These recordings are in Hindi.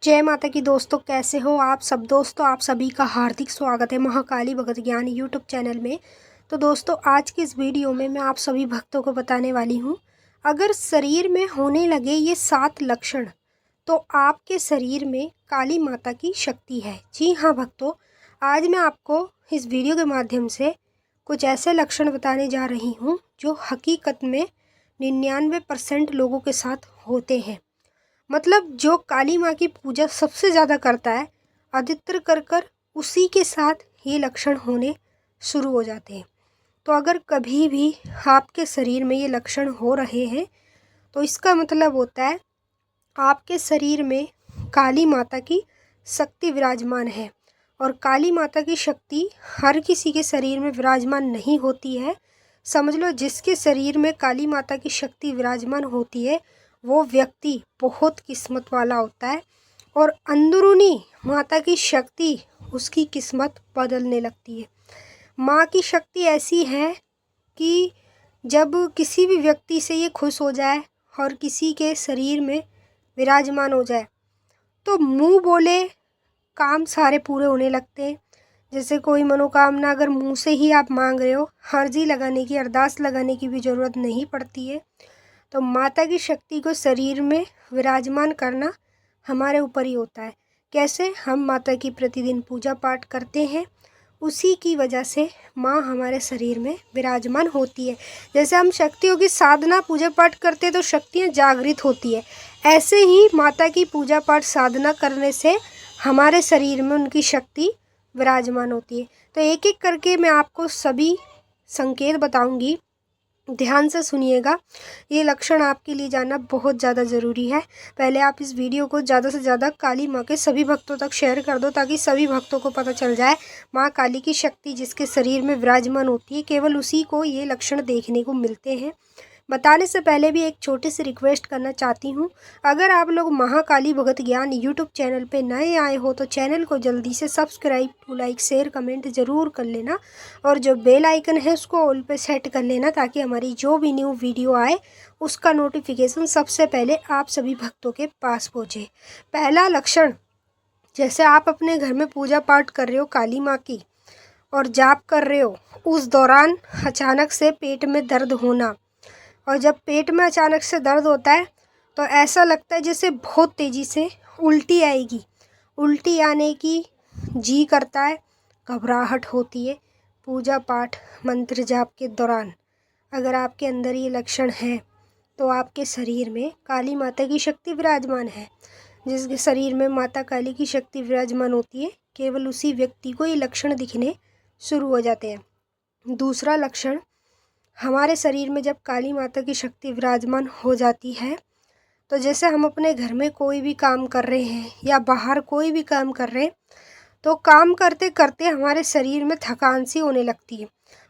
जय माता की दोस्तों, कैसे हो आप सब। दोस्तों आप सभी का हार्दिक स्वागत है महाकाली भगत ज्ञान यूट्यूब चैनल में। तो दोस्तों आज की इस वीडियो में मैं आप सभी भक्तों को बताने वाली हूँ, अगर शरीर में होने लगे ये 7 लक्षण तो आपके शरीर में काली माता की शक्ति है। जी हाँ भक्तों, आज मैं आपको इस वीडियो के माध्यम से कुछ ऐसे लक्षण बताने जा रही हूँ जो हकीकत में 99% लोगों के साथ होते हैं। मतलब जो काली माँ की पूजा सबसे ज़्यादा करता है, अधिकतर कर उसी के साथ ये लक्षण होने शुरू हो जाते हैं। तो अगर कभी भी आपके शरीर में ये लक्षण हो रहे हैं तो इसका मतलब होता है आपके शरीर में काली माता की शक्ति विराजमान है। और काली माता की शक्ति हर किसी के शरीर में विराजमान नहीं होती है। समझ लो जिसके शरीर में काली माता की शक्ति विराजमान होती है वो व्यक्ति बहुत किस्मत वाला होता है और अंदरूनी माता की शक्ति उसकी किस्मत बदलने लगती है। माँ की शक्ति ऐसी है कि जब किसी भी व्यक्ति से ये खुश हो जाए और किसी के शरीर में विराजमान हो जाए तो मुंह बोले काम सारे पूरे होने लगते हैं। जैसे कोई मनोकामना अगर मुंह से ही आप मांग रहे हो, अर्जी लगाने की, अरदास लगाने की भी ज़रूरत नहीं पड़ती है। तो माता की शक्ति को शरीर में विराजमान करना हमारे ऊपर ही होता है। कैसे? हम माता की प्रतिदिन पूजा पाठ करते हैं, उसी की वजह से माँ हमारे शरीर में विराजमान होती है। जैसे हम शक्तियों की साधना पूजा पाठ करते हैं तो शक्तियाँ जागृत होती है, ऐसे ही माता की पूजा पाठ साधना करने से हमारे शरीर में उनकी शक्ति विराजमान होती है। तो एक एक करके मैं आपको सभी संकेत बताऊंगी, ध्यान से सुनिएगा। ये लक्षण आपके लिए जानना बहुत ज़्यादा ज़रूरी है। पहले आप इस वीडियो को ज़्यादा से ज़्यादा काली माँ के सभी भक्तों तक शेयर कर दो ताकि सभी भक्तों को पता चल जाए माँ काली की शक्ति जिसके शरीर में विराजमान होती है केवल उसी को ये लक्षण देखने को मिलते हैं। बताने से पहले भी एक छोटी सी रिक्वेस्ट करना चाहती हूँ, अगर आप लोग महाकाली भगत ज्ञान यूट्यूब चैनल पे नए आए हो तो चैनल को जल्दी से सब्सक्राइब, लाइक, शेयर, कमेंट ज़रूर कर लेना और जो बेल आइकन है उसको ऑल पे सेट कर लेना ताकि हमारी जो भी न्यू वीडियो आए उसका नोटिफिकेशन सबसे पहले आप सभी भक्तों के पास पहुँचे। पहला लक्षण, जैसे आप अपने घर में पूजा पाठ कर रहे हो काली माँ की और जाप कर रहे हो, उस दौरान अचानक से पेट में दर्द होना। और जब पेट में अचानक से दर्द होता है तो ऐसा लगता है जैसे बहुत तेज़ी से उल्टी आएगी, उल्टी आने की जी करता है, घबराहट होती है। पूजा पाठ मंत्र जाप के दौरान अगर आपके अंदर ये लक्षण है तो आपके शरीर में काली माता की शक्ति विराजमान है। जिसके शरीर में माता काली की शक्ति विराजमान होती है केवल उसी व्यक्ति को ये लक्षण दिखने शुरू हो जाते हैं। दूसरा लक्षण, हमारे शरीर में जब काली माता की शक्ति विराजमान हो जाती है तो जैसे हम अपने घर में कोई भी काम कर रहे हैं या बाहर कोई भी काम कर रहे हैं तो काम करते करते हमारे शरीर में थकान सी होने लगती है।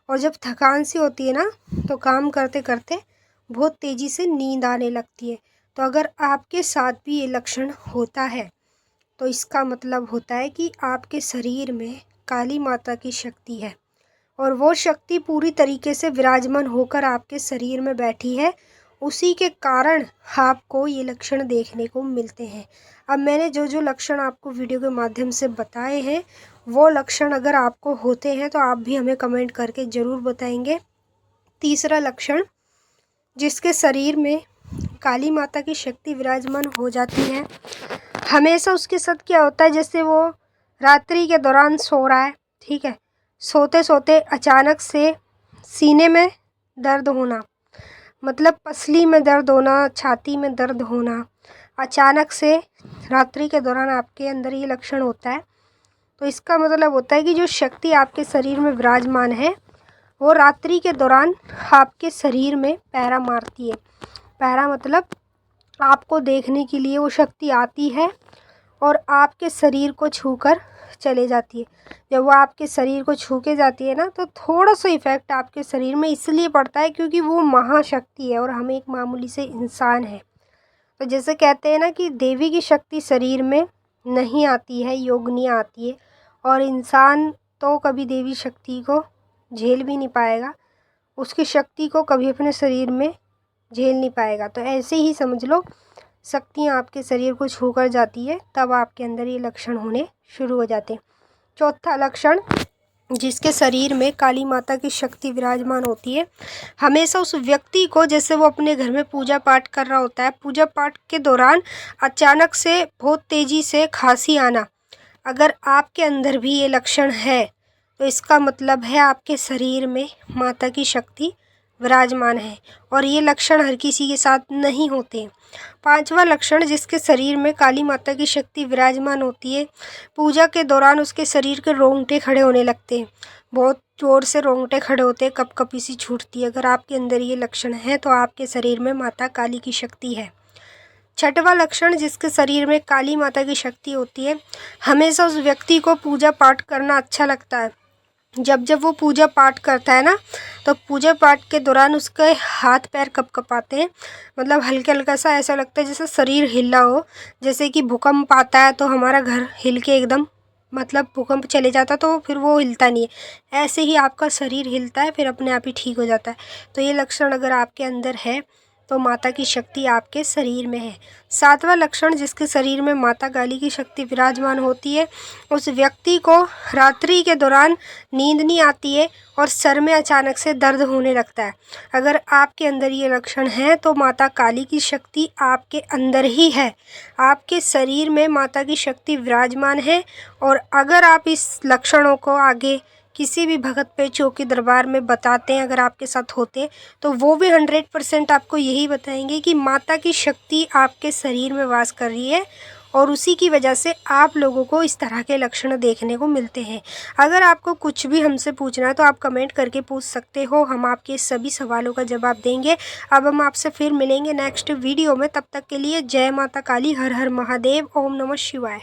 और जब थकान सी होती है ना तो काम करते करते बहुत तेज़ी से नींद आने लगती है। तो अगर आपके साथ भी ये लक्षण होता है तो इसका मतलब होता है कि आपके शरीर में काली माता की शक्ति है और वो शक्ति पूरी तरीके से विराजमान होकर आपके शरीर में बैठी है, उसी के कारण आपको ये लक्षण देखने को मिलते हैं। अब मैंने जो जो लक्षण आपको वीडियो के माध्यम से बताए हैं वो लक्षण अगर आपको होते हैं तो आप भी हमें कमेंट करके ज़रूर बताएंगे। तीसरा लक्षण, जिसके शरीर में काली माता की शक्ति विराजमान हो जाती है, हमेशा उसके साथ क्या होता है, जैसे वो रात्रि के दौरान सो रहा है, ठीक है, सोते सोते अचानक से सीने में दर्द होना, मतलब पसली में दर्द होना, छाती में दर्द होना, अचानक से रात्रि के दौरान आपके अंदर ये लक्षण होता है तो इसका मतलब होता है कि जो शक्ति आपके शरीर में विराजमान है वो रात्रि के दौरान आपके शरीर में पैरा मारती है। पैरा मतलब आपको देखने के लिए वो शक्ति आती है और आपके शरीर को छूकर चले जाती है। जब वो आपके शरीर को छू के जाती है ना तो थोड़ा सा इफ़ेक्ट आपके शरीर में इसलिए पड़ता है क्योंकि वो महाशक्ति है और हम एक मामूली से इंसान हैं। तो जैसे कहते हैं ना कि देवी की शक्ति शरीर में नहीं आती है, योगिनी आती है, और इंसान तो कभी देवी शक्ति को झेल भी नहीं पाएगा, उसकी शक्ति को कभी अपने शरीर में झेल नहीं पाएगा। तो ऐसे ही समझ लो शक्तियाँ आपके शरीर को छू कर जाती है, तब आपके अंदर ये लक्षण होने शुरू हो जाते हैं। चौथा लक्षण, जिसके शरीर में काली माता की शक्ति विराजमान होती है, हमेशा उस व्यक्ति को, जैसे वो अपने घर में पूजा पाठ कर रहा होता है, पूजा पाठ के दौरान अचानक से बहुत तेज़ी से खांसी आना, अगर आपके अंदर भी ये लक्षण है तो इसका मतलब है आपके शरीर में माता की शक्ति विराजमान है, और ये लक्षण हर किसी के साथ नहीं होते। पांचवा लक्षण, जिसके शरीर में काली माता की शक्ति विराजमान होती है, पूजा के दौरान उसके शरीर के रोंगटे खड़े होने लगते हैं, बहुत जोर से रोंगटे खड़े होते हैं, कपकपी सी छूटती है। अगर आपके अंदर ये लक्षण है तो आपके शरीर में माता काली की शक्ति है। छठवां लक्षण, जिसके शरीर में काली माता की शक्ति होती है, हमेशा उस व्यक्ति को पूजा पाठ करना अच्छा लगता है। जब वो पूजा पाठ करता है ना, तो पूजा पाठ के दौरान उसके हाथ पैर कपकपाते हैं, मतलब हल्का हल्का सा ऐसा लगता है जैसे शरीर हिला हो, जैसे कि भूकंप आता है तो हमारा घर हिल के एकदम, मतलब भूकंप चले जाता तो फिर वो हिलता नहीं है, ऐसे ही आपका शरीर हिलता है, फिर अपने आप ही ठीक हो जाता है। तो ये लक्षण अगर आपके अंदर है तो माता की शक्ति आपके शरीर में है। सातवां लक्षण, जिसके शरीर में माता काली की शक्ति विराजमान होती है, उस व्यक्ति को रात्रि के दौरान नींद नहीं आती है और सर में अचानक से दर्द होने लगता है। अगर आपके अंदर ये लक्षण है तो माता काली की शक्ति आपके अंदर ही है, आपके शरीर में माता की शक्ति विराजमान है। और अगर आप इस लक्षणों को आगे किसी भी भगत पे चौकी दरबार में बताते हैं, अगर आपके साथ होते, तो वो भी 100% आपको यही बताएंगे कि माता की शक्ति आपके शरीर में वास कर रही है, और उसी की वजह से आप लोगों को इस तरह के लक्षण देखने को मिलते हैं। अगर आपको कुछ भी हमसे पूछना है तो आप कमेंट करके पूछ सकते हो, हम आपके सभी सवालों का जवाब देंगे। अब हम आपसे फिर मिलेंगे नेक्स्ट वीडियो में, तब तक के लिए जय माता काली, हर हर महादेव, ओम नमः शिवाय।